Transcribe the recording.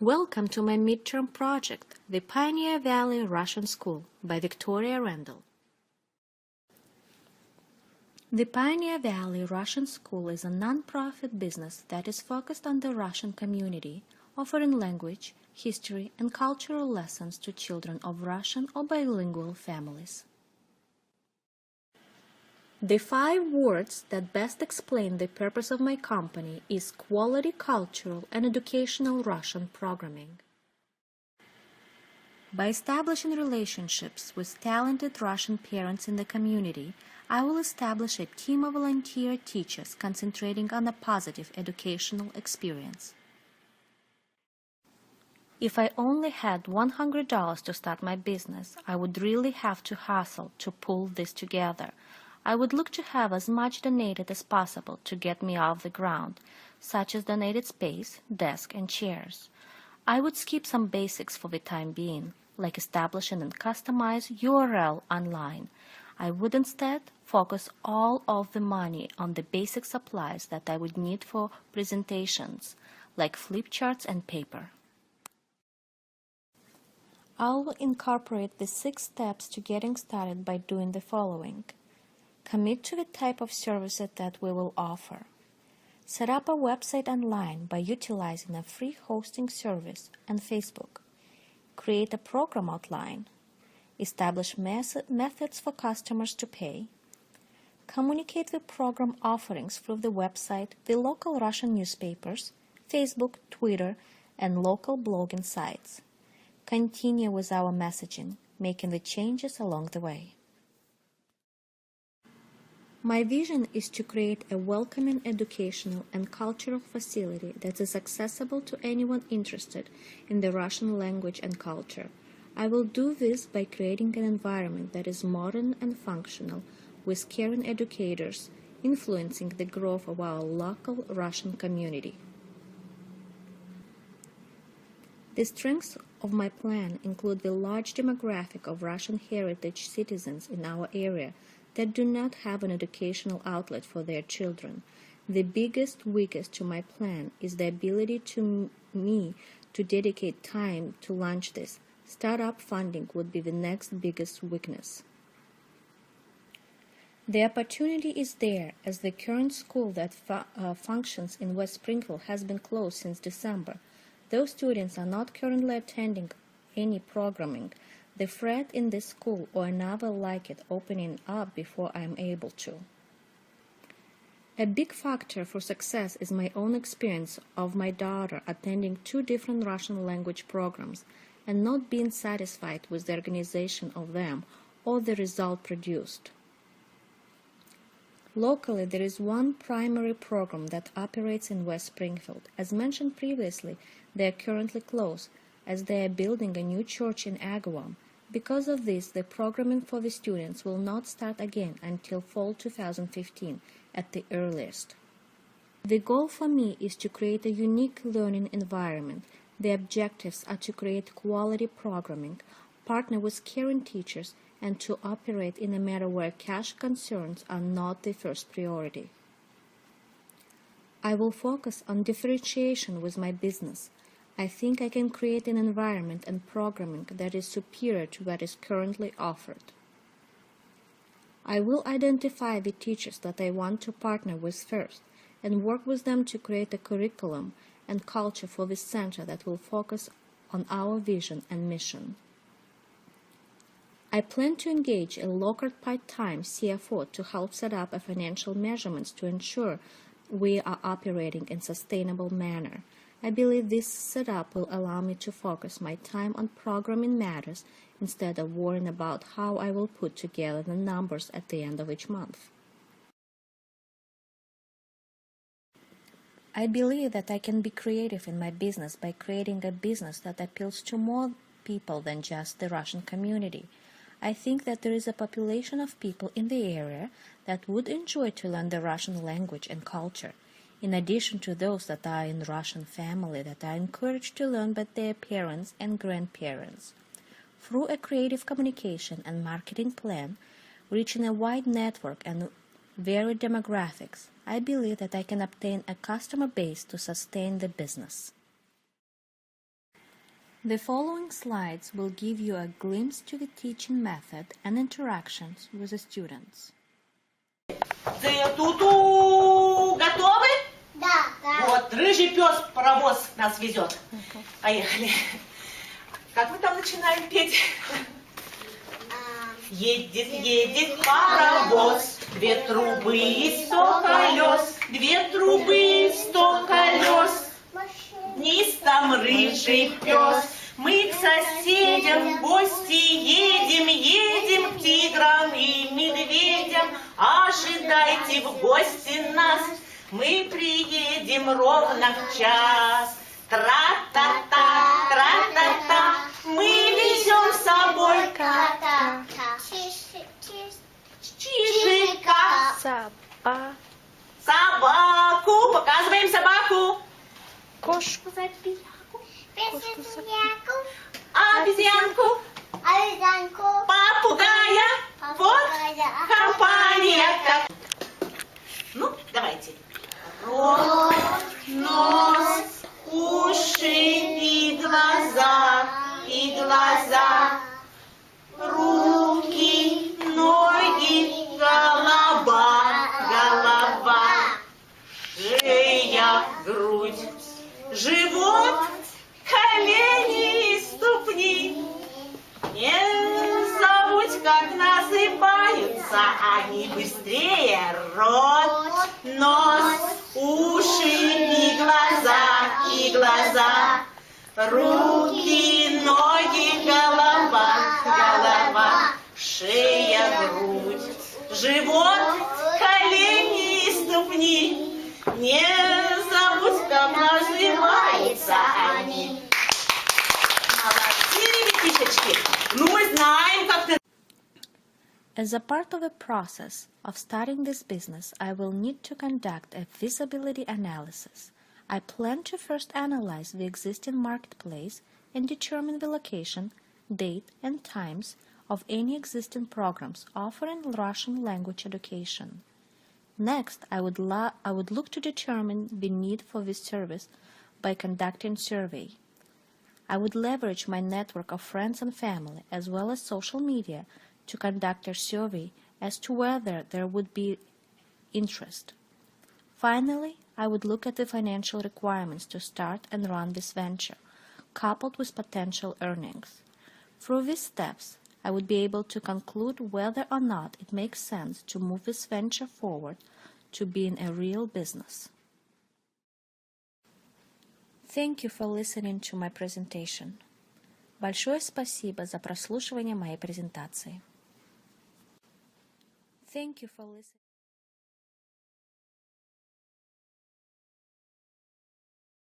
Welcome to my midterm project, the Pioneer Valley Russian School by Victoria Randall. The Pioneer Valley Russian School is a non-profit business that is focused on the Russian community, offering language, history, and cultural lessons to children of Russian or bilingual families. The 5 words that best explain the purpose of my company is quality cultural and educational Russian programming. By establishing relationships with talented Russian parents in the community, I will establish a team of volunteer teachers concentrating on a positive educational experience. If I only had $100 to start my business, I would really have to hustle to pull this together. I would look to have as much donated as possible to get me off the ground, such as donated space, desk, and chairs. I would skip some basics for the time being, like establishing and customize URL online. I would instead focus all of the money on the basic supplies that I would need for presentations, like flip charts and paper. I'll incorporate the 6 steps to getting started by doing the following. Commit to the type of services that we will offer. Set up a website online by utilizing a free hosting service and Facebook. Create a program outline. Establish methods for customers to pay. Communicate the program offerings through the website, the local Russian newspapers, Facebook, Twitter, and local blogging sites. Continue with our messaging, making the changes along the way. My vision is to create a welcoming educational and cultural facility that is accessible to anyone interested in the Russian language and culture. I will do this by creating an environment that is modern and functional, with caring educators influencing the growth of our local Russian community. The strengths of my plan include the large demographic of Russian heritage citizens in our area that do not have an educational outlet for their children. The biggest weakest to my plan is the ability to me to dedicate time to launch this. Startup funding would be the next biggest weakness. The opportunity is there, as the current school that functions in West Springfield has been closed since December. Those students are not currently attending any programming. The threat in this school or another like it opening up before I am able to. A big factor for success is my own experience of my daughter attending 2 different Russian language programs and not being satisfied with the organization of them or the result produced. Locally, there is one primary program that operates in West Springfield. As mentioned previously, they are currently closed, as they are building a new church in Agawam. Because of this, the programming for the students will not start again until fall 2015 at the earliest. The goal for me is to create a unique learning environment. The objectives are to create quality programming, partner with caring teachers, and to operate in a manner where cash concerns are not the first priority. I will focus on differentiation with my business. I think I can create an environment and programming that is superior to what is currently offered. I will identify the teachers that I want to partner with first and work with them to create a curriculum and culture for this center that will focus on our vision and mission. I plan to engage a local part-time CFO to help set up a financial measurements to ensure we are operating in a sustainable manner. I believe this setup will allow me to focus my time on programming matters instead of worrying about how I will put together the numbers at the end of each month. I believe that I can be creative in my business by creating a business that appeals to more people than just the Russian community. I think that there is a population of people in the area that would enjoy to learn the Russian language and culture, in addition to those that are in Russian family that are encouraged to learn by their parents and grandparents. Through a creative communication and marketing plan, reaching a wide network and varied demographics, I believe that I can obtain a customer base to sustain the business. The following slides will give you a glimpse to the teaching method and interactions with the students. Ту-ту, готовы? Да. Вот, рыжий пес паровоз нас везет. Поехали. Как мы там начинаем петь? Едет, едет паровоз, 2 трубы и 100 колес, 2 трубы и 100 колес. Вниз там рыжий пес. Мы к соседям в гости едем, едем к тиграм и медведям. Ожидайте в гости нас, мы приедем ровно в час. Тра-та-та, тра-та-та, мы везем с собой чижика. Собаку, показываем собаку. Кошку. Обезьянку. Попугая. Вот компания. Ну, давайте. Рот, нос, уши и глаза, руки, ноги, голова, шея, грудь, живот, колени и ступни. Не забудь, как насыпаются они быстрее. Рот, нос, уши и глаза, руки, ноги, голова, шея, грудь, живот, колени и ступни. Не забудь, как называются они. Молодцы, ребятишечки. Ну, мы знаем, как ты... As a part of the process of starting this business, I will need to conduct a feasibility analysis. I plan to first analyze the existing marketplace and determine the location, date, and times of any existing programs offering Russian language education. Next, I would look to determine the need for this service by conducting survey. I would leverage my network of friends and family as well as social media to conduct a survey as to whether there would be interest. Finally, I would look at the financial requirements to start and run this venture, coupled with potential earnings. Through these steps, I would be able to conclude whether or not it makes sense to move this venture forward to being a real business. Thank you for listening to my presentation. Большое спасибо за прослушивание моей презентации. Thank you for listening.